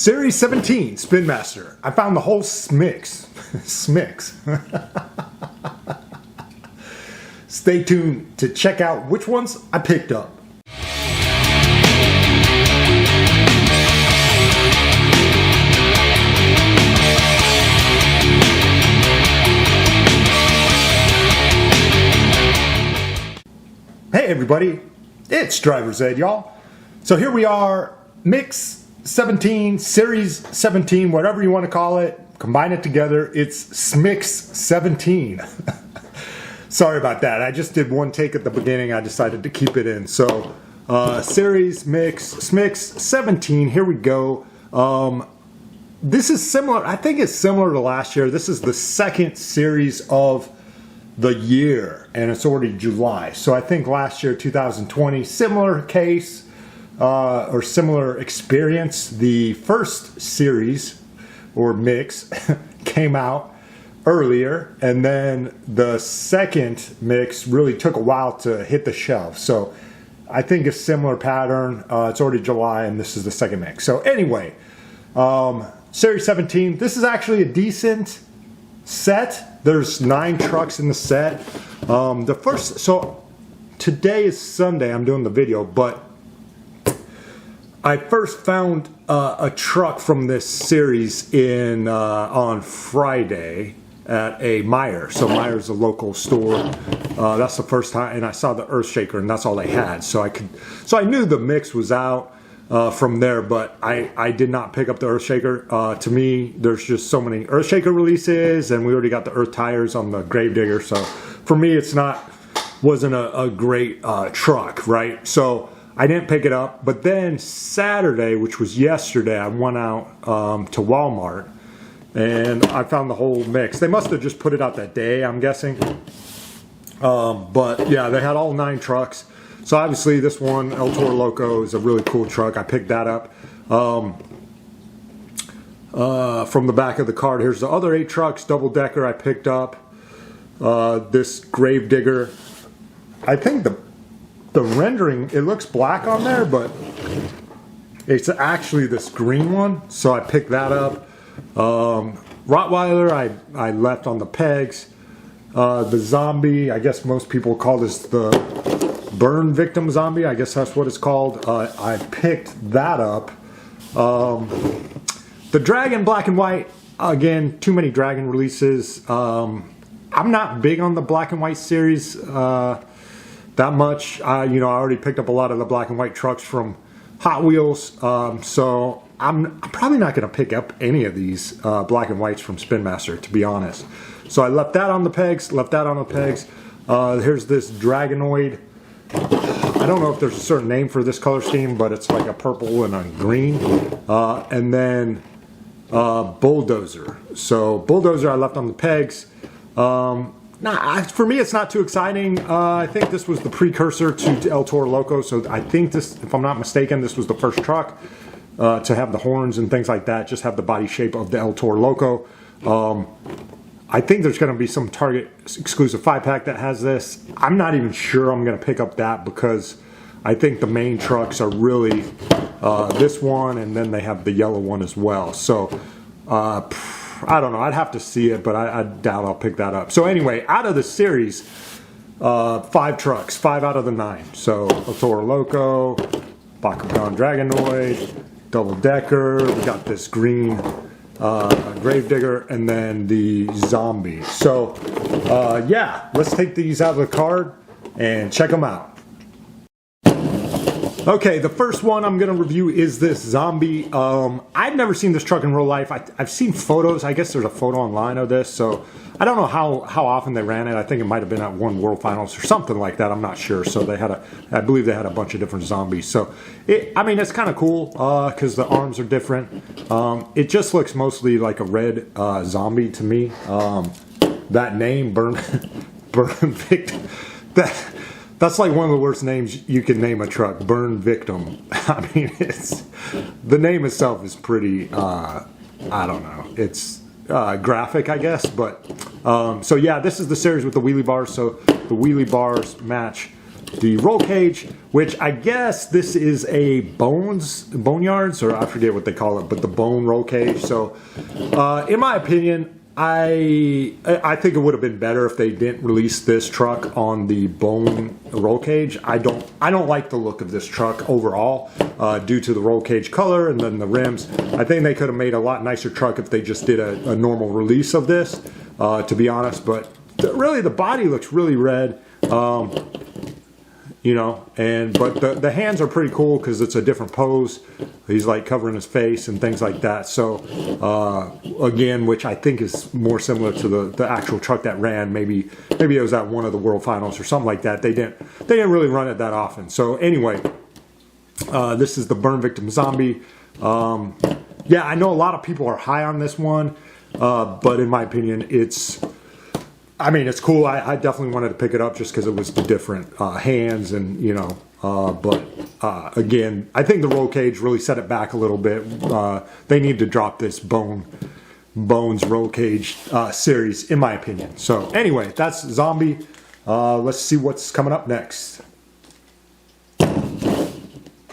Series 17 Spin Master. I found the whole smix. Smix. Stay tuned to check out which ones I picked up. Hey everybody, it's Driver's Ed, y'all. So here we are, Mix 17, Series 17, whatever you want to call it. Combine it together, it's SMIX 17. Sorry about that, I just did one take at the beginning, I decided to keep it in. So, Series Mix, SMIX 17, here we go. This is similar, I think it's similar to last year. This is the second series of the year, and it's already July. So I think last year, 2020, similar case or similar experience. The first series or mix came out earlier, and then the second mix really took a while to hit the shelf. So I think a similar pattern. It's already July, and this is the second mix. So anyway, Series 17. This is actually a decent set. There's 9 trucks in the set. So today is Sunday, I'm doing the video, but I first found a truck from this series on Friday at a Meijer. So Meijer's a local store. That's the first time, and I saw the Earthshaker, and that's all they had. So I knew the mix was out from there, but I did not pick up the Earthshaker. To me, there's just so many Earthshaker releases, and we already got the Earth tires on the Gravedigger. So for me, wasn't a great truck, right? So I didn't pick it up. But then Saturday, which was yesterday, I went out to Walmart, and I found the whole mix. They must have just put it out that day, I'm guessing. But yeah, they had all 9 trucks. So obviously this one, El Toro Loco, is a really cool truck. I picked that up from the back of the card. Here's the other 8 trucks, double decker I picked up. This Gravedigger. I think the rendering, it looks black on there, but it's actually this green one. So I picked that up. Rottweiler I left on the pegs. The zombie, I guess most people call this the burn victim zombie, I guess that's what it's called. I picked that up. The Dragon Black and White, again, too many Dragon releases. I'm not big on the Black and White series that much. I already picked up a lot of the Black and White trucks from Hot Wheels, so I'm probably not going to pick up any of these Black and Whites from Spin Master, to be honest. So I left that on the pegs, Here's this Dragonoid. I don't know if there's a certain name for this color scheme, but it's like a purple and a green. And then Bulldozer. So Bulldozer I left on the pegs. For me, it's not too exciting. I think this was the precursor to El Toro Loco. So I think this, if I'm not mistaken, this was the first truck to have the horns and things like that. Just have the body shape of the El Toro Loco. I think there's going to be some Target exclusive 5-pack that has this. I'm not even sure I'm going to pick up that because I think the main trucks are really this one, and then they have the yellow one as well. So I don't know. I'd have to see it, but I doubt I'll pick that up. So anyway, out of the series, 5 trucks, 5 out of the 9. So El Toro Loco, Bakugan Dragonoid, double decker. We got this green Gravedigger, and then the zombie. So yeah, let's take these out of the card and check them out. Okay, the first one I'm going to review is this zombie. I've never seen this truck in real life. I've seen photos. I guess there's a photo online of this, so I don't know how often they ran it. I think it might have been at one World Finals or something like that. I'm not sure. So they had I believe they had a bunch of different zombies. So it's kind of cool because the arms are different. It just looks mostly like a red zombie to me. That name, Burn Victim. That's like one of the worst names you can name a truck, Burn Victim. I mean, the name itself is pretty, I don't know, it's graphic, I guess, but, so yeah, this is the series with the wheelie bars, so the wheelie bars match the roll cage, which I guess this is a boneyards, or I forget what they call it, but the bone roll cage. So in my opinion, I think it would have been better if they didn't release this truck on the bone roll cage. I don't like the look of this truck overall due to the roll cage color and then the rims. I think they could have made a lot nicer truck if they just did a normal release of this, to be honest. But really, the body looks really red. You know, but the hands are pretty cool because it's a different pose. He's like covering his face and things like that. So again, which I think is more similar to the actual truck that ran. Maybe it was at one of the World Finals or something like that. They didn't really run it that often. So anyway, this is the Burn Victim Zombie. Yeah, I know a lot of people are high on this one, but in my opinion, it's cool. I definitely wanted to pick it up just because it was the different hands and, you know, but again, I think the roll cage really set it back a little bit. They need to drop this Bones roll cage series, in my opinion. So anyway, that's Zombie. Let's see what's coming up next.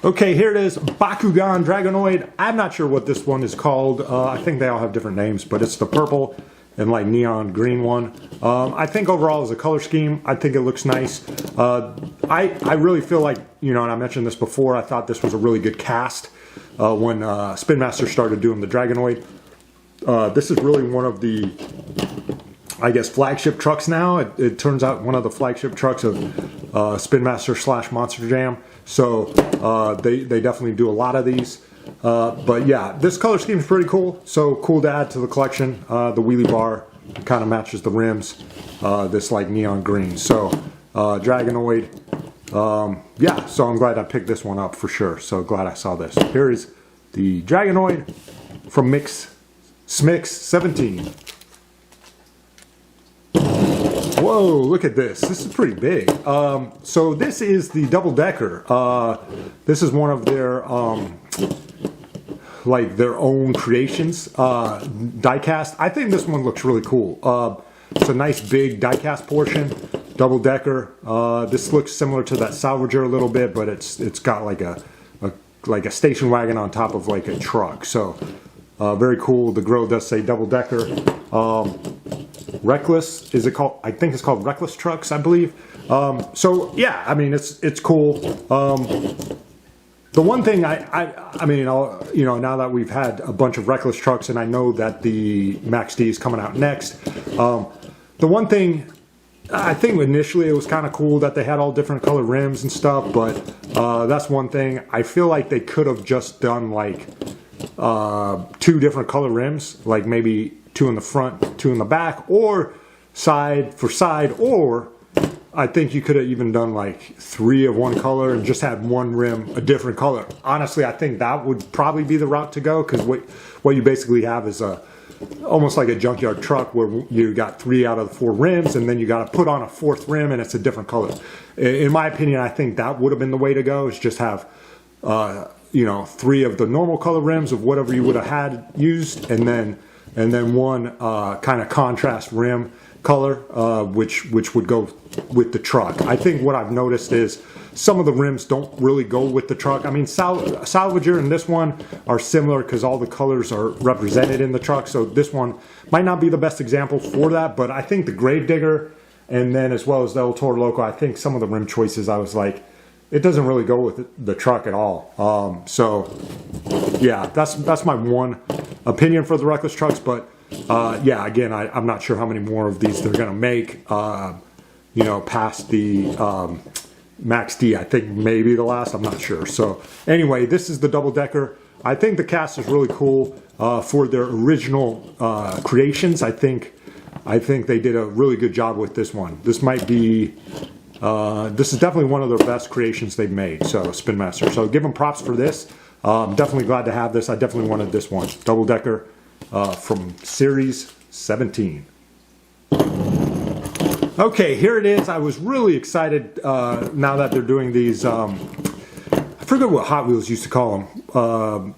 Okay, here it is, Bakugan Dragonoid. I'm not sure what this one is called. I think they all have different names, but it's the purple and like neon green one. I think overall as a color scheme, I think it looks nice. I really feel like, you know, and I mentioned this before, I thought this was a really good cast when Spin Master started doing the Dragonoid. This is really one of the, I guess, flagship trucks now. It turns out one of the flagship trucks of Spin Master / Monster Jam. So they definitely do a lot of these. But yeah, this color scheme is pretty cool. So cool to add to the collection. The wheelie bar kind of matches the rims. This like neon green. So Dragonoid. Yeah, so I'm glad I picked this one up for sure. So glad I saw this. Here is the Dragonoid from Smix 17. Whoa, look at this. This is pretty big. So this is the double decker. This is one of their like their own creations, diecast. I think this one looks really cool. It's a nice big diecast portion, double decker. This looks similar to that Salvager a little bit, but it's got like a station wagon on top of like a truck. So very cool. The grill does say double decker. Reckless, is it called? I think it's called Reckless Trucks, I believe. So yeah, I mean it's cool. The one thing I mean, you know, now that we've had a bunch of Reckless trucks, and I know that the Max D is coming out next. The one thing I think initially it was kind of cool that they had all different color rims and stuff, but that's one thing. I feel like they could have just done like 2 different color rims, like maybe 2 in the front, 2 in the back, or side for side, or I think you could have even done like 3 of one color and just had one rim a different color. Honestly, I think that would probably be the route to go, because what you basically have is almost like a junkyard truck where you got 3 out of the 4 rims, and then you got to put on a 4th rim and it's a different color. In my opinion, I think that would have been the way to go, is just have you know, 3 of the normal color rims of whatever you would have had used, and then one kind of contrast rim color, which would go with the truck. I think what I've noticed is some of the rims don't really go with the truck. I mean, Salvager and this one are similar because all the colors are represented in the truck. So this one might not be the best example for that, but I think the Gravedigger, and then as well as the Toro Loco, I think some of the rim choices I was like, it doesn't really go with the truck at all. So yeah, that's my one opinion for the Reckless trucks. But yeah, again, I'm not sure how many more of these they're gonna make. You know, past the Max D, I think maybe the last. I'm not sure. So anyway, this is the double decker. I think the cast is really cool for their original creations. I think they did a really good job with this one. This might be. This is definitely one of their best creations they've made, so Spin Master. So give them props for this. I'm definitely glad to have this. I definitely wanted this one. Double decker from Series 17. Okay, here it is. I was really excited now that they're doing these, I forget what Hot Wheels used to call them.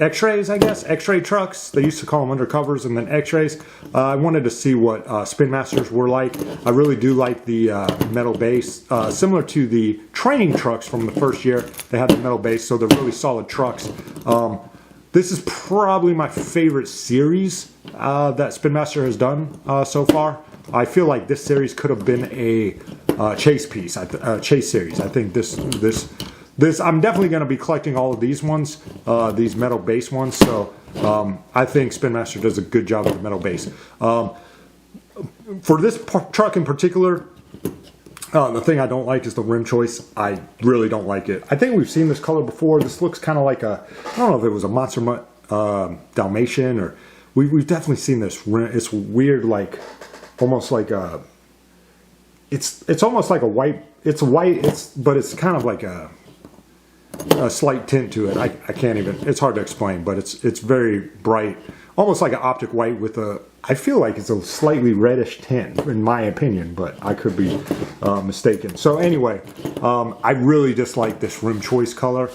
X-rays, I guess, X-ray trucks. They used to call them undercovers and then X-rays. I wanted to see what Spin Masters were like. I really do like the metal base, similar to the training trucks from the first year. They had the metal base, so they're really solid trucks. This is probably my favorite series that Spin Master has done so far. I feel like this series could have been a chase piece, chase series. I think this I'm definitely going to be collecting all of these ones, these metal base ones. So I think Spin Master does a good job with the metal base. For this truck in particular, the thing I don't like is the rim choice. I really don't like it. I think we've seen this color before. This looks kind of like a, I don't know if it was a Monster Mutt Dalmatian, or we've definitely seen this rim. It's weird, like almost like a, it's almost like a white, it's white, but it's kind of like a slight tint to it. I can't even, it's hard to explain, but it's very bright, almost like an optic white with a, I feel like it's a slightly reddish tint in my opinion, but I could be mistaken. So anyway, I really dislike this rim choice color,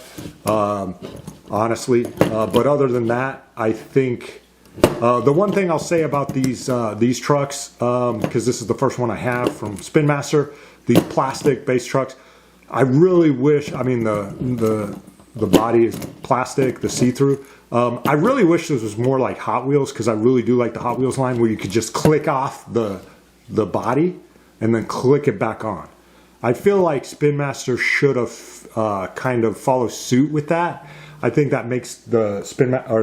honestly, but other than that, I think the one thing I'll say about these trucks, because this is the first one I have from Spin Master, these plastic base trucks, I really wish, I mean the body is plastic, the see-through. I really wish this was more like Hot Wheels, because I really do like the Hot Wheels line where you could just click off the body and then click it back on. I feel like Spin Master should have kind of followed suit with that. I think that makes the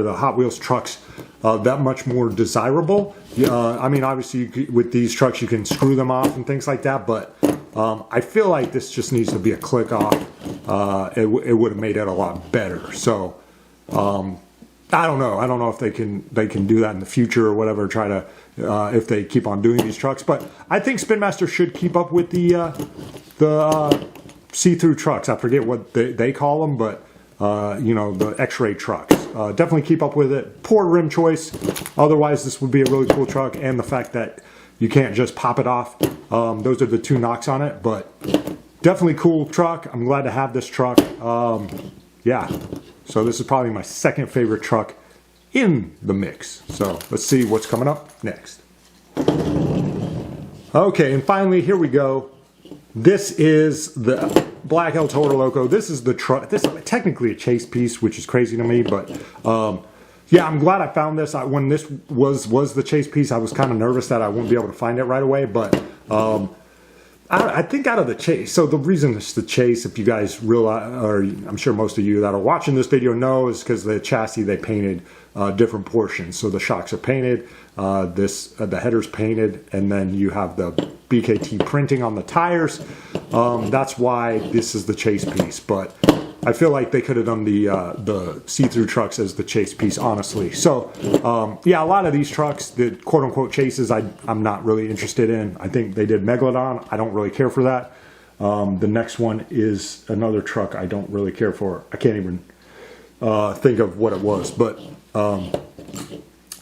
the Hot Wheels trucks that much more desirable. I mean, obviously with these trucks you can screw them off and things like that, but I feel like this just needs to be a click off. It would have made it a lot better. So I don't know. I don't know if they can do that in the future or whatever. Try to if they keep on doing these trucks, but I think Spin Master should keep up with the see-through trucks. I forget what they call them, but you know, the X-ray trucks. Definitely keep up with it. Poor rim choice. Otherwise, this would be a really cool truck, and the fact that you can't just pop it off. Those are the two knocks on it, but definitely cool truck. I'm glad to have this truck. Yeah, so this is probably my second favorite truck in the mix. So let's see what's coming up next. Okay, and finally, here we go. This is the Black El Toro Loco. This is the truck. This is technically a chase piece, which is crazy to me, but yeah, I'm glad I found this. When this was the chase piece, I was kind of nervous that I wouldn't be able to find it right away, but I think out of the chase, so the reason it's the chase, if you guys realize, or I'm sure most of you that are watching this video know, is because the chassis, they painted different portions. So the shocks are painted, the header's painted, and then you have the BKT printing on the tires. That's why this is the chase piece, but I feel like they could have done the see-through trucks as the chase piece, honestly. So, yeah, a lot of these trucks, the quote-unquote chases, I'm not really interested in. I think they did Megalodon. I don't really care for that. The next one is another truck I don't really care for. I can't even think of what it was. But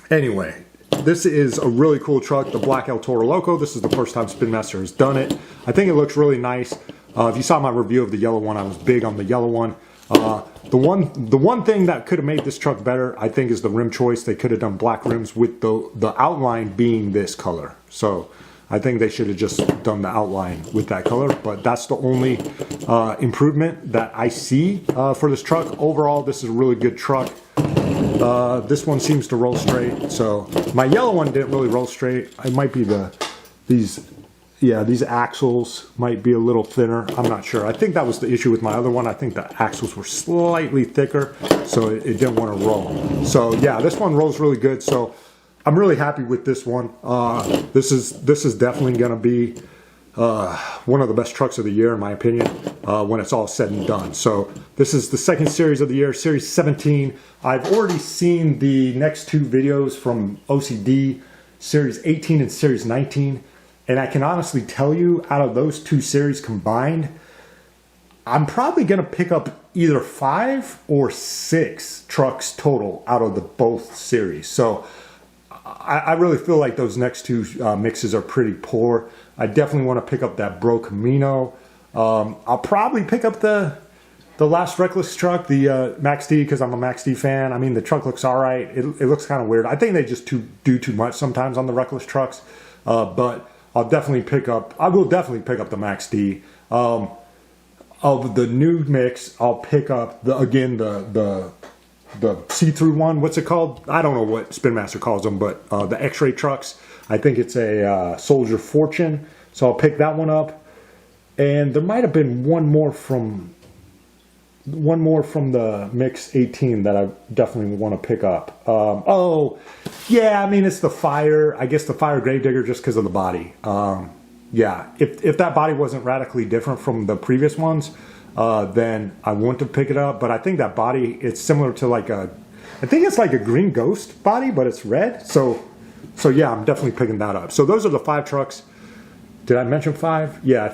anyway, this is a really cool truck, the Black El Toro Loco. This is the first time Spin Master has done it. I think it looks really nice. If you saw my review of the yellow one, I was big on the yellow one. The one thing that could have made this truck better, I think, is the rim choice. They could have done black rims with the outline being this color. So I think they should have just done the outline with that color. But that's the only improvement that I see for this truck. Overall, this is a really good truck. This one seems to roll straight. So my yellow one didn't really roll straight. It might be these axles might be a little thinner. I'm not sure. I think that was the issue with my other one. I think the axles were slightly thicker, so it didn't want to roll. So yeah, this one rolls really good. So I'm really happy with this one. This is definitely going to be one of the best trucks of the year, in my opinion, when it's all said and done. So this is the second series of the year, Series 17. I've already seen the next two videos from OCD, Series 18 and Series 19. And I can honestly tell you, out of those two series combined, I'm probably going to pick up either 5 or 6 trucks total out of the both series. So I really feel like those next two mixes are pretty poor. I definitely want to pick up that Bro Camino. I'll probably pick up the the last Reckless truck, the Max D, because I'm a Max D fan. I mean, the truck looks all right. It looks kind of weird. I think they just do too much sometimes on the Reckless trucks. But I will definitely pick up the Max D. Of the new mix, I'll pick up the see-through one. What's it called? I don't know what Spin Master calls them, but the X-ray trucks. I think it's a Soldier Fortune. So I'll pick that one up. And there might have been one more from the Mix 18 that I definitely want to pick up. Oh, yeah, I mean, it's the Fire. I guess the Fire Gravedigger just because of the body. Yeah, if that body wasn't radically different from the previous ones, then I want to pick it up. But I think that body, it's similar to like I think it's like a Green Ghost body, but it's red. So yeah, I'm definitely picking that up. So those are the 5 trucks. Did I mention 5? Yeah,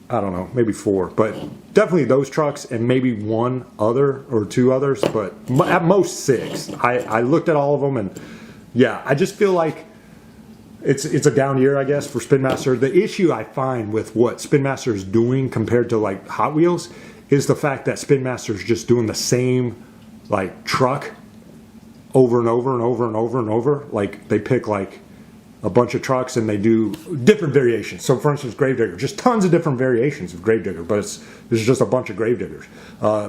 I don't know, maybe 4, but definitely those trucks and maybe 1 other or 2 others, but at most 6. I looked at all of them, and yeah, I just feel like it's a down year, I guess, for Spin Master. The issue I find with what Spin Master is doing compared to like Hot Wheels is the fact that Spin Master is just doing the same like truck over and over and over and over and over. Like they pick like a bunch of trucks and they do different variations. So for instance, Gravedigger, just tons of different variations of Gravedigger, but there's just a bunch of Gravediggers.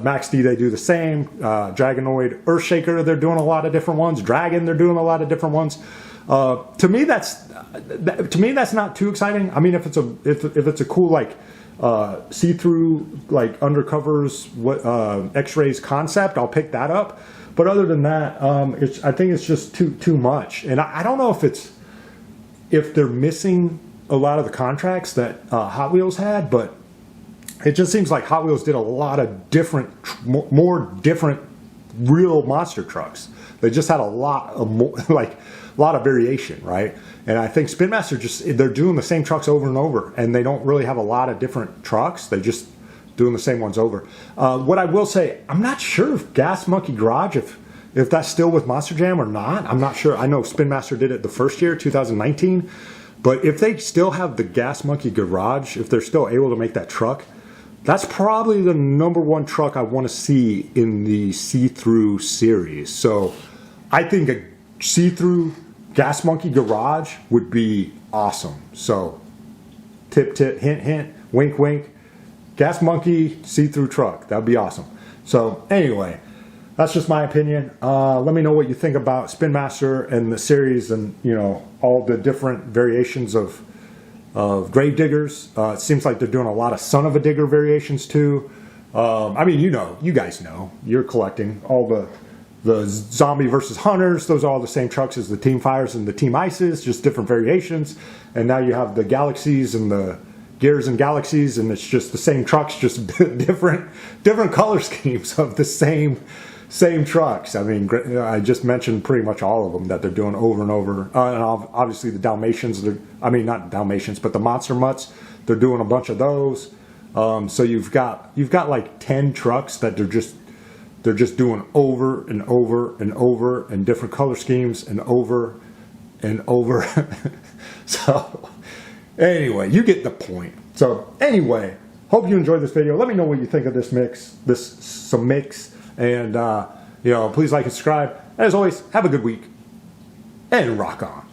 Max D, they do the same. Dragonoid, Earthshaker, they're doing a lot of different ones. Dragon, they're doing a lot of different ones. To me, that's not too exciting. I mean, if it's a cool like see-through like undercovers X-rays concept, I'll pick that up. But other than that, I think it's just too much. And I don't know if they're missing a lot of the contracts that Hot Wheels had, but it just seems like Hot Wheels did a lot of different, more different real monster trucks. They just had a lot of variation, right? And I think Spin Master they're doing the same trucks over and over, and they don't really have a lot of different trucks. They just doing the same ones over. What I will say, I'm not sure if Gas Monkey Garage, if that's still with Monster Jam or not. I'm not sure. I know Spin Master did it the first year, 2019. But if they still have the Gas Monkey Garage, if they're still able to make that truck, that's probably the #1 truck I want to see in the see-through series. So I think a see-through Gas Monkey Garage would be awesome. So tip, tip, hint, hint, wink, wink. Gas Monkey see-through truck. That would be awesome. So anyway, that's just my opinion. Let me know what you think about Spin Master and the series, and all the different variations of Gravediggers. It seems like they're doing a lot of Son of a Digger variations too. I mean, you guys know, you're collecting all the Zombie versus Hunters. Those are all the same trucks as the Team Fires and the Team Ices, just different variations. And now you have the Galaxies and the Gears and Galaxies, and it's just the same trucks, just different color schemes of the same trucks. I mean, I just mentioned pretty much all of them that they're doing over and over. And obviously the Dalmatians, not Dalmatians, but the Monster Mutts, they're doing a bunch of those. So you've got like 10 trucks that they're just doing over and over and over, and different color schemes and over and over. So anyway, you get the point. So anyway, hope you enjoyed this video. Let me know what you think of this mix, and please like and subscribe. As always, have a good week and rock on.